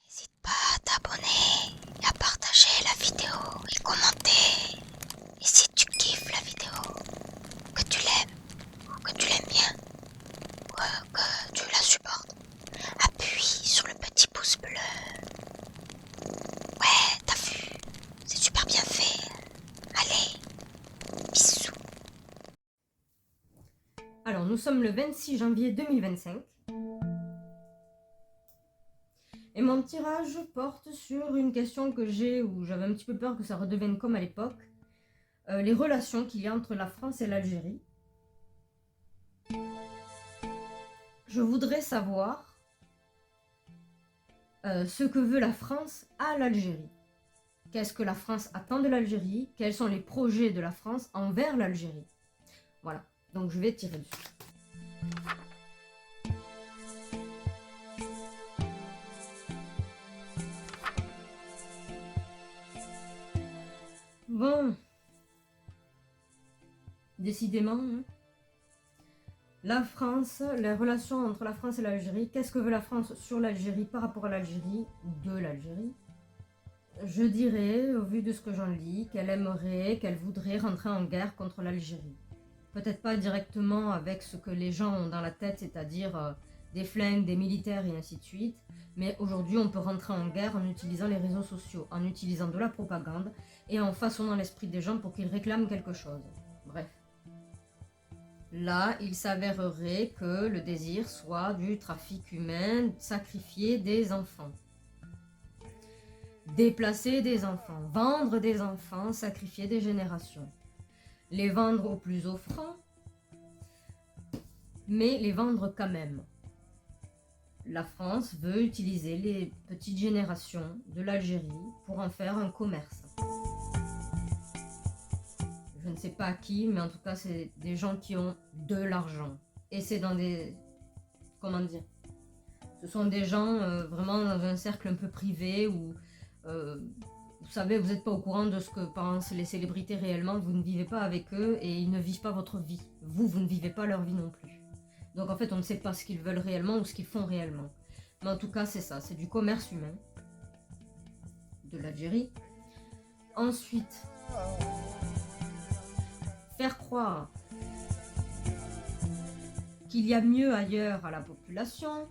N'hésite pas à t'abonner et à partager la vidéo et commenter. Et si tu kiffes la vidéo, que tu l'aimes ou que tu l'aimes bien, ou que tu la supportes, appuie sur le petit pouce bleu. Ouais, t'as vu, c'est super bien fait. Allez, bisous. Alors, nous sommes le 26 janvier 2025. Et mon tirage porte sur une question que j'ai, où j'avais un petit peu peur que ça redevienne comme à l'époque, les relations qu'il y a entre la France et l'Algérie. Je voudrais savoir ce que veut la France à l'Algérie. Qu'est-ce que la France attend de l'Algérie? Quels sont les projets de la France envers l'Algérie? Voilà, donc je vais tirer dessus. Bon, décidément, hein. La France, les relations entre la France et l'Algérie, qu'est-ce que veut la France sur l'Algérie par rapport à l'Algérie ou de l'Algérie? Je dirais, au vu de ce que j'en lis, qu'elle aimerait, qu'elle voudrait rentrer en guerre contre l'Algérie. Peut-être pas directement avec ce que les gens ont dans la tête, c'est-à-dire des flingues, des militaires et ainsi de suite, mais aujourd'hui on peut rentrer en guerre en utilisant les réseaux sociaux, en utilisant de la propagande et en façonnant l'esprit des gens pour qu'ils réclament quelque chose. Bref. Là, il s'avérerait que le désir soit du trafic humain, sacrifier des enfants. Déplacer des enfants, vendre des enfants, sacrifier des générations. Les vendre au plus offrant, mais les vendre quand même. La France veut utiliser les petites générations de l'Algérie pour en faire un commerce. Je ne sais pas à qui, mais en tout cas, c'est des gens qui ont de l'argent. Et c'est dans des... Comment dire? Ce sont des gens vraiment dans un cercle un peu privé où... vous savez, vous n'êtes pas au courant de ce que pensent les célébrités réellement, vous ne vivez pas avec eux et ils ne vivent pas votre vie. Vous ne vivez pas leur vie non plus. Donc en fait, on ne sait pas ce qu'ils veulent réellement ou ce qu'ils font réellement. Mais en tout cas, c'est ça, c'est du commerce humain de l'Algérie. Ensuite, faire croire qu'il y a mieux ailleurs à la population,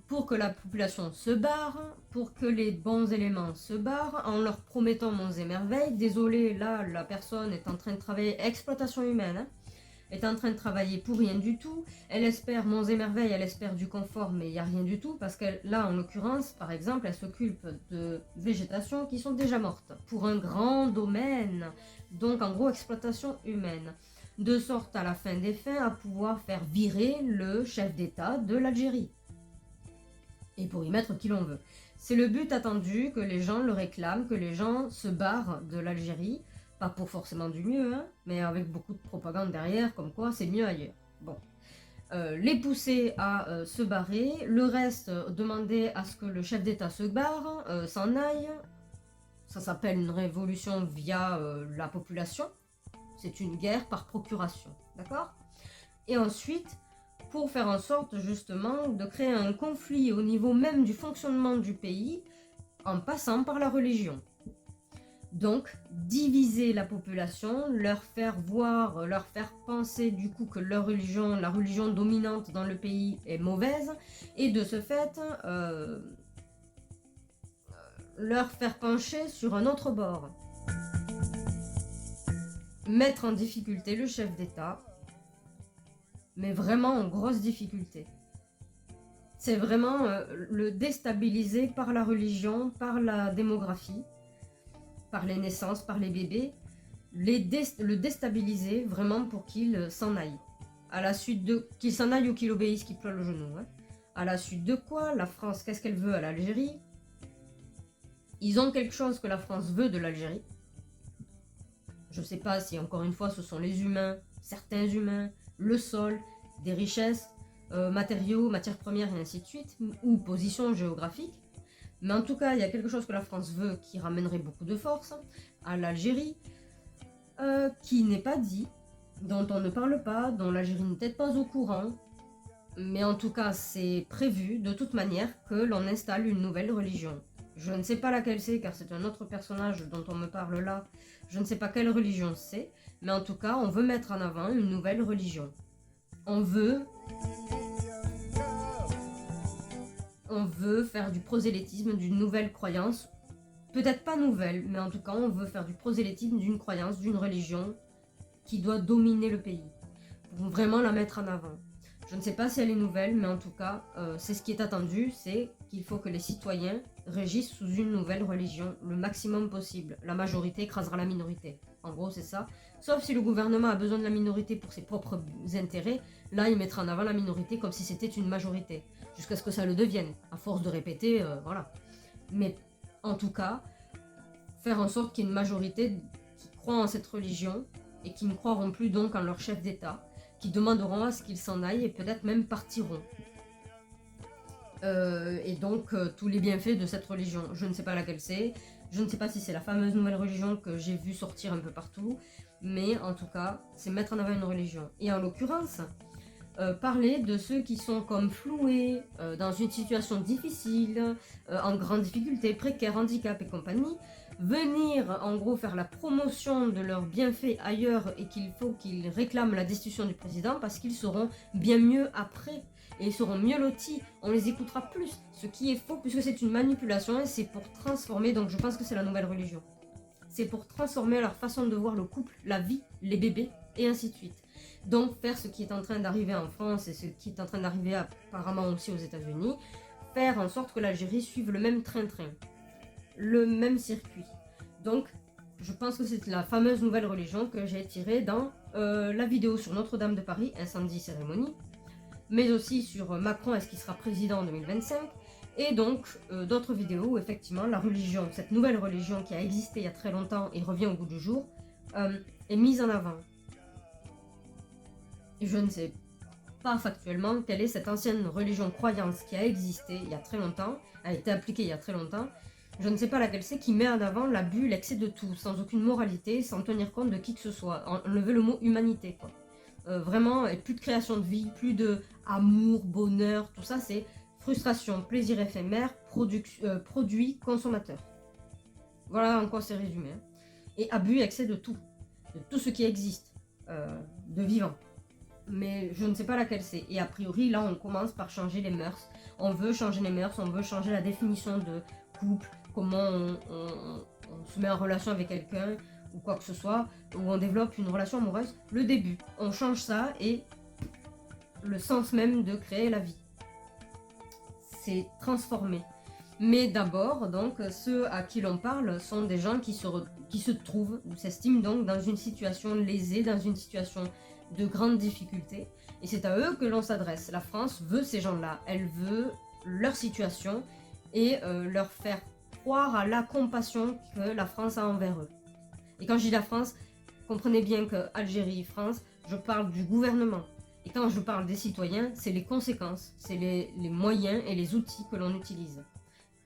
pour que la population se barre, pour que les bons éléments se barrent, en leur promettant monts et merveilles. Désolé, là, la personne est en train de travailler, exploitation humaine, hein, est en train de travailler pour rien du tout. Elle espère monts et merveilles, elle espère du confort, mais il n'y a rien du tout, parce qu'elle, là, en l'occurrence, par exemple, elle s'occupe de végétations qui sont déjà mortes, pour un grand domaine. Donc, en gros, exploitation humaine. De sorte, à la fin des fins, à pouvoir faire virer le chef d'État de l'Algérie. Et pour y mettre qui l'on veut. C'est le but attendu, que les gens le réclament, que les gens se barrent de l'Algérie, pas pour forcément du mieux, hein, mais avec beaucoup de propagande derrière, comme quoi c'est mieux ailleurs. Bon. Les pousser à se barrer, le reste, demander à ce que le chef d'État se barre, s'en aille. Ça s'appelle une révolution via la population. C'est une guerre par procuration, d'accord? Et ensuite, pour faire en sorte justement de créer un conflit au niveau même du fonctionnement du pays en passant par la religion. Donc, diviser la population, leur faire voir, leur faire penser du coup que leur religion, la religion dominante dans le pays est mauvaise, et de ce fait, leur faire pencher sur un autre bord. Mettre en difficulté le chef d'État, mais vraiment en grosse difficulté. C'est vraiment le déstabiliser par la religion, par la démographie, par les naissances, par les bébés, le déstabiliser vraiment pour qu'il s'en aille. À la suite de... qu'il s'en aille ou qu'il obéisse, qu'il ploie le genou. Hein. À la suite de quoi, la France, qu'est-ce qu'elle veut à l'Algérie? Ils ont quelque chose que la France veut de l'Algérie. Je ne sais pas si, encore une fois, ce sont les humains, certains humains, le sol, des richesses, matériaux, matières premières et ainsi de suite, ou position géographique. Mais en tout cas, il y a quelque chose que la France veut qui ramènerait beaucoup de force à l'Algérie, qui n'est pas dit, dont on ne parle pas, dont l'Algérie n'est peut-être pas au courant. Mais en tout cas, c'est prévu de toute manière que l'on installe une nouvelle religion. Je ne sais pas laquelle c'est, car c'est un autre personnage dont on me parle là. Je ne sais pas quelle religion c'est, mais en tout cas, on veut mettre en avant une nouvelle religion. On veut faire du prosélytisme, d'une nouvelle croyance. Peut-être pas nouvelle, mais en tout cas, on veut faire du prosélytisme d'une croyance, d'une religion qui doit dominer le pays. Pour vraiment la mettre en avant. Je ne sais pas si elle est nouvelle, mais en tout cas, c'est ce qui est attendu, c'est qu'il faut que les citoyens régissent sous une nouvelle religion le maximum possible. La majorité écrasera la minorité. En gros, c'est ça. Sauf si le gouvernement a besoin de la minorité pour ses propres intérêts, là, il mettra en avant la minorité comme si c'était une majorité. Jusqu'à ce que ça le devienne. À force de répéter, voilà. Mais en tout cas, faire en sorte qu'il y ait une majorité qui croit en cette religion et qui ne croiront plus donc en leur chef d'État, qui demanderont à ce qu'ils s'en aillent et peut-être même partiront. Et donc tous les bienfaits de cette religion. Je ne sais pas laquelle c'est, je ne sais pas si c'est la fameuse nouvelle religion que j'ai vue sortir un peu partout, mais en tout cas, c'est mettre en avant une religion. Et en l'occurrence, parler de ceux qui sont comme floués, dans une situation difficile, en grande difficulté, précaire, handicap et compagnie, venir en gros faire la promotion de leurs bienfaits ailleurs et qu'il faut qu'ils réclament la destitution du président parce qu'ils seront bien mieux après et ils seront mieux lotis, on les écoutera plus, ce qui est faux puisque c'est une manipulation et c'est pour transformer, donc je pense que c'est la nouvelle religion. C'est pour transformer leur façon de voir le couple, la vie, les bébés et ainsi de suite. Donc faire ce qui est en train d'arriver en France et ce qui est en train d'arriver apparemment aussi aux États-Unis, faire en sorte que l'Algérie suive le même train-train, le même circuit. Donc je pense que c'est la fameuse nouvelle religion que j'ai tirée dans la vidéo sur Notre-Dame de Paris, incendie cérémonie, mais aussi sur Macron, est-ce qu'il sera président en 2025, et donc d'autres vidéos où effectivement la religion, cette nouvelle religion qui a existé il y a très longtemps et revient au bout du jour, est mise en avant. Je ne sais pas factuellement quelle est cette ancienne religion croyance qui a existé il y a très longtemps, a été appliquée il y a très longtemps. Je ne sais pas laquelle c'est qui met en avant l'abus, l'excès de tout, sans aucune moralité, sans tenir compte de qui que ce soit. Enlever le mot humanité, quoi. Vraiment, et plus de création de vie, plus de amour, bonheur, tout ça, c'est frustration, plaisir éphémère, produit, consommateur. Voilà en quoi c'est résumé. Hein. Et abus, excès de tout ce qui existe, de vivant. Mais je ne sais pas laquelle c'est. Et a priori, là, on commence par changer les mœurs. On veut changer les mœurs, on veut changer la définition de couple, comment on se met en relation avec quelqu'un, ou quoi que ce soit, où on développe une relation amoureuse. Le début, on change ça et le sens même de créer la vie. C'est transformé. Mais d'abord, donc, ceux à qui l'on parle sont des gens qui se trouvent, ou s'estiment donc dans une situation lésée, dans une situation de grande difficulté. Et c'est à eux que l'on s'adresse. La France veut ces gens-là. Elle veut leur situation et leur faire croire à la compassion que la France a envers eux. Et quand je dis la France, comprenez bien que Algérie, France, je parle du gouvernement. Et quand je parle des citoyens, c'est les conséquences, c'est les moyens et les outils que l'on utilise.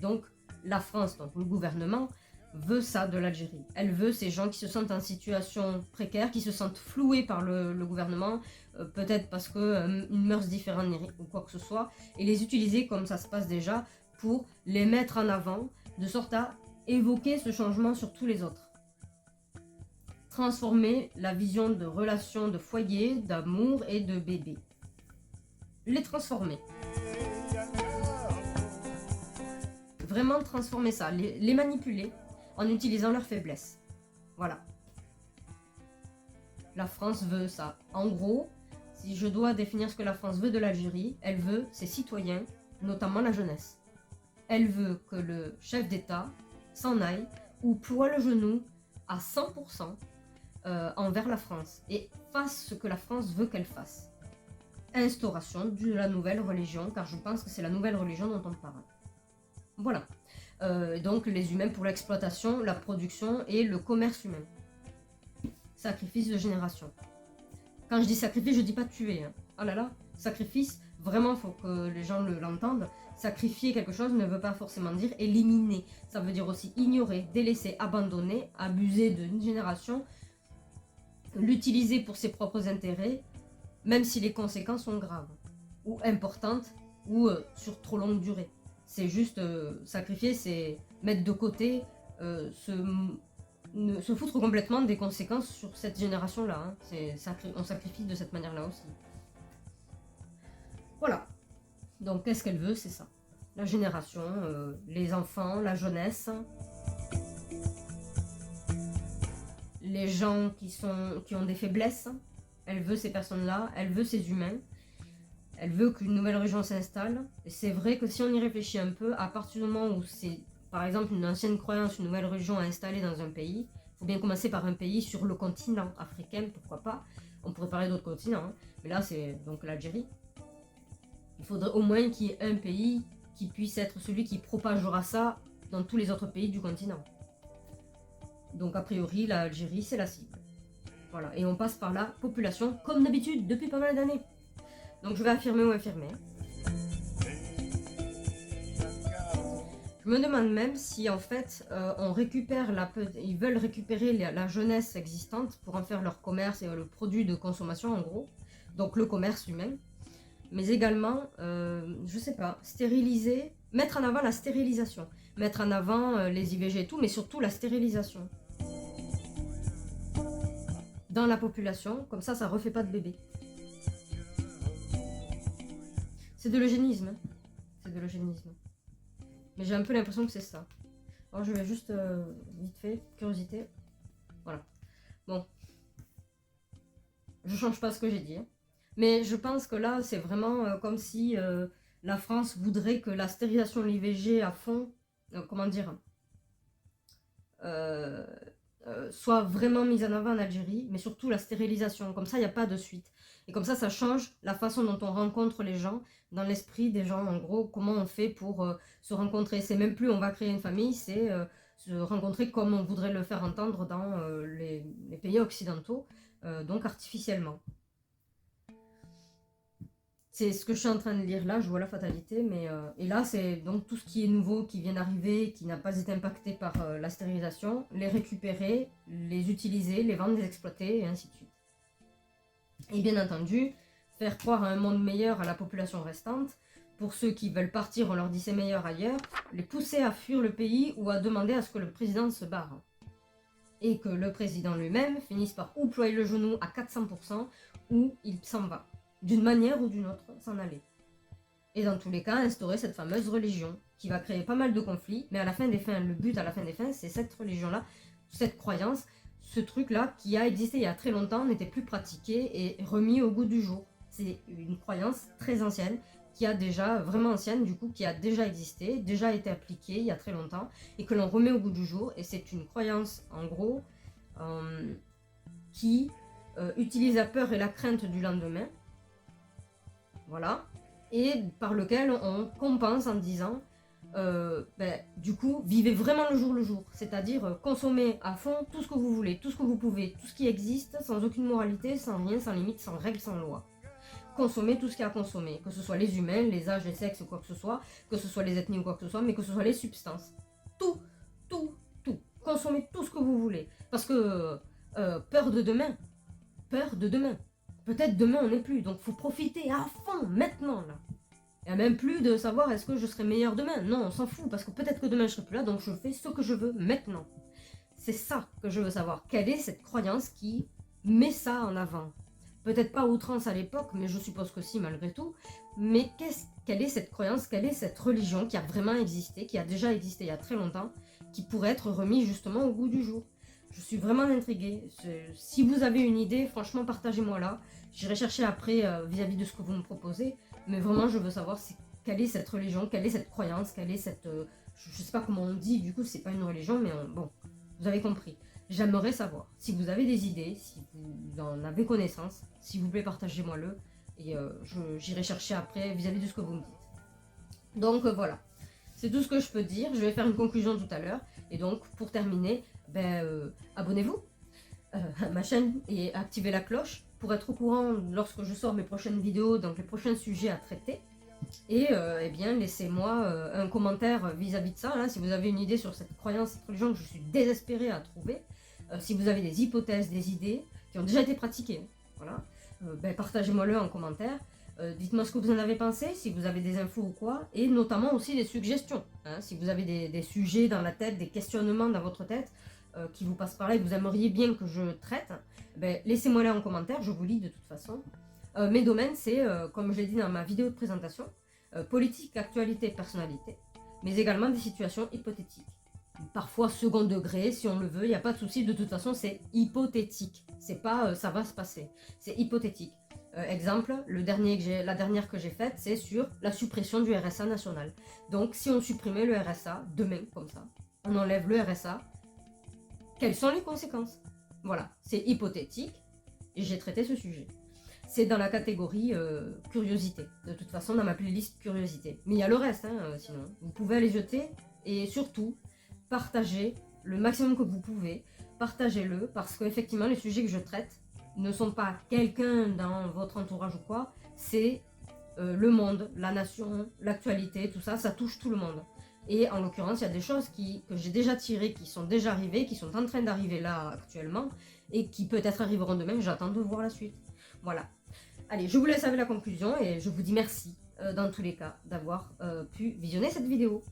Donc la France, donc le gouvernement, veut ça de l'Algérie. Elle veut ces gens qui se sentent en situation précaire, qui se sentent floués par le gouvernement, peut-être parce que une mœurs différente ou quoi que ce soit, et les utiliser comme ça se passe déjà pour les mettre en avant, de sorte à évoquer ce changement sur tous les autres. Transformer la vision de relations de foyer, d'amour et de bébé. Les transformer. Vraiment transformer ça, les manipuler en utilisant leurs faiblesses. Voilà. La France veut ça. En gros, si je dois définir ce que la France veut de l'Algérie, elle veut ses citoyens, notamment la jeunesse. Elle veut que le chef d'État s'en aille ou ploie le genou à 100% envers la France et fasse ce que la France veut qu'elle fasse. Instauration de la nouvelle religion, car je pense que c'est la nouvelle religion dont on parle. Voilà. Donc les humains pour l'exploitation, la production et le commerce humain. Sacrifice de génération. Quand je dis sacrifice, je dis pas tuer. Hein. Oh là là, sacrifice, vraiment, faut que les gens l'entendent. Sacrifier quelque chose ne veut pas forcément dire éliminer. Ça veut dire aussi ignorer, délaisser, abandonner, abuser d'une génération, l'utiliser pour ses propres intérêts, même si les conséquences sont graves, ou importantes, ou sur trop longue durée. C'est juste sacrifier, c'est mettre de côté, se foutre complètement des conséquences sur cette génération-là. Hein. On sacrifie de cette manière-là aussi. Voilà. Donc qu'est-ce qu'elle veut? C'est ça. La génération, les enfants, la jeunesse, les gens qui ont des faiblesses. Elle veut ces personnes-là, elle veut ces humains. Elle veut qu'une nouvelle région s'installe. Et c'est vrai que si on y réfléchit un peu, à partir du moment où c'est, par exemple, une ancienne croyance, une nouvelle région installée dans un pays, il faut bien commencer par un pays sur le continent africain, pourquoi pas. On pourrait parler d'autres continents, hein. Mais là c'est donc l'Algérie. Il faudrait au moins qu'il y ait un pays qui puisse être celui qui propagera ça dans tous les autres pays du continent. Donc a priori, l'Algérie, c'est la cible. Voilà, et on passe par la population, comme d'habitude, depuis pas mal d'années. Donc je vais affirmer ou infirmer. Je me demande même si en fait ils veulent récupérer la jeunesse existante pour en faire leur commerce et le produit de consommation en gros, donc le commerce humain, mais également, je sais pas, stériliser, mettre en avant la stérilisation, mettre en avant les IVG et tout, mais surtout la stérilisation dans la population, comme ça refait pas de bébés. C'est de l'eugénisme, hein. C'est de l'eugénisme. Mais j'ai un peu l'impression que c'est ça. Alors je vais juste, vite fait, curiosité. Voilà. Bon. Je change pas ce que j'ai dit. Hein. Mais je pense que là, c'est vraiment comme si la France voudrait que la stérilisation de l'IVG à fond, comment dire, soit vraiment mise en avant en Algérie, mais surtout la stérilisation. Comme ça, il n'y a pas de suite. Et comme ça change la façon dont on rencontre les gens, dans l'esprit des gens, en gros, comment on fait pour se rencontrer. C'est même plus on va créer une famille, c'est se rencontrer comme on voudrait le faire entendre dans les pays occidentaux, donc artificiellement. C'est ce que je suis en train de lire là, je vois la fatalité, mais et là c'est donc tout ce qui est nouveau, qui vient d'arriver, qui n'a pas été impacté par la stérilisation, les récupérer, les utiliser, les vendre, les exploiter, et ainsi de suite. Et bien entendu, faire croire à un monde meilleur à la population restante. Pour ceux qui veulent partir, on leur dit c'est meilleur ailleurs, les pousser à fuir le pays ou à demander à ce que le président se barre. Et que le président lui-même finisse par ou ployer le genou à 400% ou il s'en va. D'une manière ou d'une autre, s'en aller. Et dans tous les cas, instaurer cette fameuse religion, qui va créer pas mal de conflits, mais à la fin des fins, le but à la fin des fins, c'est cette religion-là, cette croyance, ce truc-là, qui a existé il y a très longtemps, n'était plus pratiqué et remis au goût du jour. C'est une croyance très ancienne, qui a déjà, vraiment ancienne du coup, qui a déjà existé, déjà été appliquée il y a très longtemps, et que l'on remet au goût du jour, et c'est une croyance, en gros, qui utilise la peur et la crainte du lendemain, voilà, et par lequel on compense en disant, du coup, vivez vraiment le jour, c'est-à-dire consommez à fond tout ce que vous voulez, tout ce que vous pouvez, tout ce qui existe, sans aucune moralité, sans rien, sans limite, sans règle, sans loi. Consommez tout ce qu'il y a à consommer, que ce soit les humains, les âges, les sexes ou quoi que ce soit, que ce soit les ethnies ou quoi que ce soit, mais que ce soit les substances. Tout, tout, tout. Consommez tout ce que vous voulez. Parce que peur de demain. Peur de demain. Peut-être demain on n'est plus, donc faut profiter à fond, maintenant là. Il n'y a même plus de savoir est-ce que je serai meilleur demain. Non, on s'en fout, parce que peut-être que demain je serai plus là, donc je fais ce que je veux maintenant. C'est ça que je veux savoir. Quelle est cette croyance qui met ça en avant? Peut-être pas outrance à l'époque, mais je suppose que si malgré tout. Mais quelle est cette croyance, quelle est cette religion qui a vraiment existé, qui a déjà existé il y a très longtemps, qui pourrait être remise justement au goût du jour? Je suis vraiment intriguée. Si vous avez une idée, franchement, partagez-moi là. J'irai chercher après vis-à-vis de ce que vous me proposez. Mais vraiment, je veux savoir quelle est cette religion, quelle est cette croyance, quelle est cette... je sais pas comment on dit, du coup, c'est pas une religion, mais bon, vous avez compris. J'aimerais savoir. Si vous avez des idées, si vous en avez connaissance, s'il vous plaît, partagez-moi-le. Et j'irai chercher après vis-à-vis de ce que vous me dites. Donc voilà. C'est tout ce que je peux dire. Je vais faire une conclusion tout à l'heure. Et donc, pour terminer, abonnez-vous à ma chaîne et activez la cloche pour être au courant lorsque je sors mes prochaines vidéos, donc les prochains sujets à traiter. Et eh bien, laissez-moi un commentaire vis-à-vis de ça. Là, si vous avez une idée sur cette croyance, cette religion que je suis désespérée à trouver, si vous avez des hypothèses, des idées qui ont déjà été pratiquées, hein, voilà, ben, partagez-moi-le en commentaire. Dites-moi ce que vous en avez pensé, si vous avez des infos ou quoi, et notamment aussi des suggestions. Hein, si vous avez des sujets dans la tête, des questionnements dans votre tête qui vous passent par là et que vous aimeriez bien que je traite, ben, laissez-moi-les en commentaire, je vous lis de toute façon. Mes domaines, c'est, comme je l'ai dit dans ma vidéo de présentation, politique, actualité, personnalité, mais également des situations hypothétiques. Parfois second degré, si on le veut, il n'y a pas de souci, de toute façon c'est hypothétique. C'est pas ça va se passer, c'est hypothétique. Exemple, la dernière que j'ai faite, c'est sur la suppression du RSA national. Donc si on supprimait le RSA, demain, comme ça, on enlève le RSA, quelles sont les conséquences? Voilà, c'est hypothétique, et j'ai traité ce sujet. C'est dans la catégorie curiosité. De toute façon, dans ma playlist curiosité. Mais il y a le reste, hein, sinon. Vous pouvez aller jeter et surtout, partagez le maximum que vous pouvez. Partagez-le parce qu'effectivement, les sujets que je traite ne sont pas quelqu'un dans votre entourage ou quoi. C'est le monde, la nation, l'actualité, tout ça, ça touche tout le monde. Et en l'occurrence, il y a des choses que j'ai déjà tirées, qui sont déjà arrivées, qui sont en train d'arriver là actuellement, et qui peut-être arriveront demain. J'attends de voir la suite. Voilà. Allez, je vous laisse avec la conclusion et je vous dis merci dans tous les cas d'avoir pu visionner cette vidéo.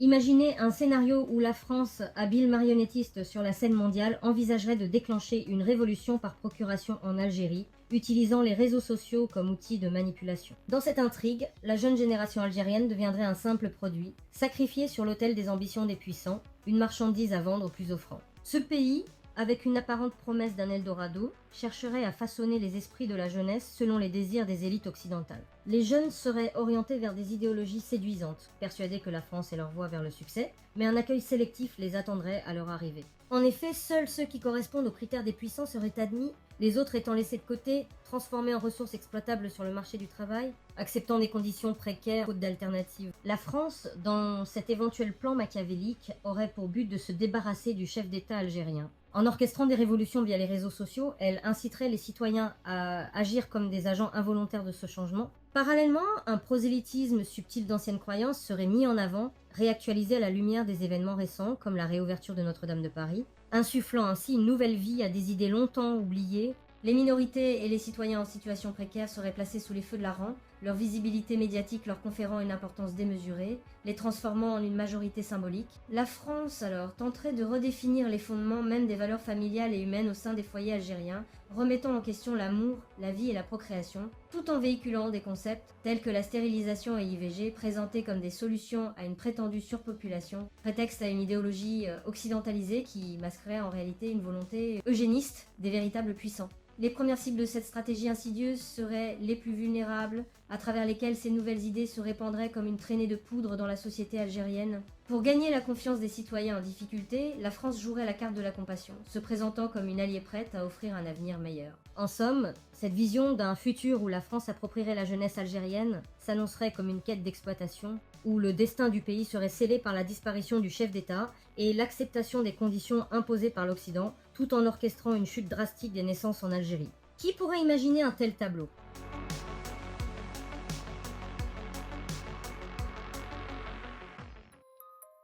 Imaginez un scénario où la France, habile marionnettiste sur la scène mondiale, envisagerait de déclencher une révolution par procuration en Algérie, utilisant les réseaux sociaux comme outil de manipulation. Dans cette intrigue, la jeune génération algérienne deviendrait un simple produit, sacrifié sur l'autel des ambitions des puissants, une marchandise à vendre aux plus offrants. Ce pays, avec une apparente promesse d'un Eldorado, chercherait à façonner les esprits de la jeunesse selon les désirs des élites occidentales. Les jeunes seraient orientés vers des idéologies séduisantes, persuadés que la France est leur voie vers le succès, mais un accueil sélectif les attendrait à leur arrivée. En effet, seuls ceux qui correspondent aux critères des puissants seraient admis, les autres étant laissés de côté, transformés en ressources exploitables sur le marché du travail, acceptant des conditions précaires faute d'alternatives. La France, dans cet éventuel plan machiavélique, aurait pour but de se débarrasser du chef d'État algérien. En orchestrant des révolutions via les réseaux sociaux, elle inciterait les citoyens à agir comme des agents involontaires de ce changement. Parallèlement, un prosélytisme subtil d'anciennes croyances serait mis en avant, réactualisé à la lumière des événements récents, comme la réouverture de Notre-Dame de Paris, insufflant ainsi une nouvelle vie à des idées longtemps oubliées. Les minorités et les citoyens en situation précaire seraient placés sous les feux de la rampe, leur visibilité médiatique leur conférant une importance démesurée, les transformant en une majorité symbolique. La France, alors, tenterait de redéfinir les fondements même des valeurs familiales et humaines au sein des foyers algériens, remettant en question l'amour, la vie et la procréation, tout en véhiculant des concepts tels que la stérilisation et l'IVG, présentés comme des solutions à une prétendue surpopulation, prétexte à une idéologie occidentalisée qui masquerait en réalité une volonté eugéniste des véritables puissants. Les premières cibles de cette stratégie insidieuse seraient les plus vulnérables, à travers lesquels ces nouvelles idées se répandraient comme une traînée de poudre dans la société algérienne. Pour gagner la confiance des citoyens en difficulté, la France jouerait la carte de la compassion, se présentant comme une alliée prête à offrir un avenir meilleur. En somme, cette vision d'un futur où la France approprierait la jeunesse algérienne s'annoncerait comme une quête d'exploitation, où le destin du pays serait scellé par la disparition du chef d'État et l'acceptation des conditions imposées par l'Occident, tout en orchestrant une chute drastique des naissances en Algérie. Qui pourrait imaginer un tel tableau ?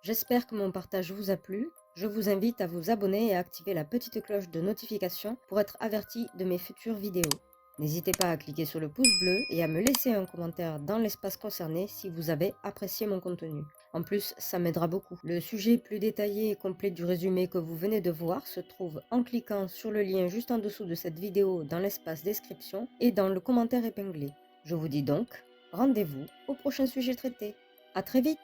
J'espère que mon partage vous a plu. Je vous invite à vous abonner et à activer la petite cloche de notification pour être averti de mes futures vidéos. N'hésitez pas à cliquer sur le pouce bleu et à me laisser un commentaire dans l'espace concerné si vous avez apprécié mon contenu. En plus, ça m'aidera beaucoup. Le sujet plus détaillé et complet du résumé que vous venez de voir se trouve en cliquant sur le lien juste en dessous de cette vidéo dans l'espace description et dans le commentaire épinglé. Je vous dis donc, rendez-vous au prochain sujet traité. À très vite!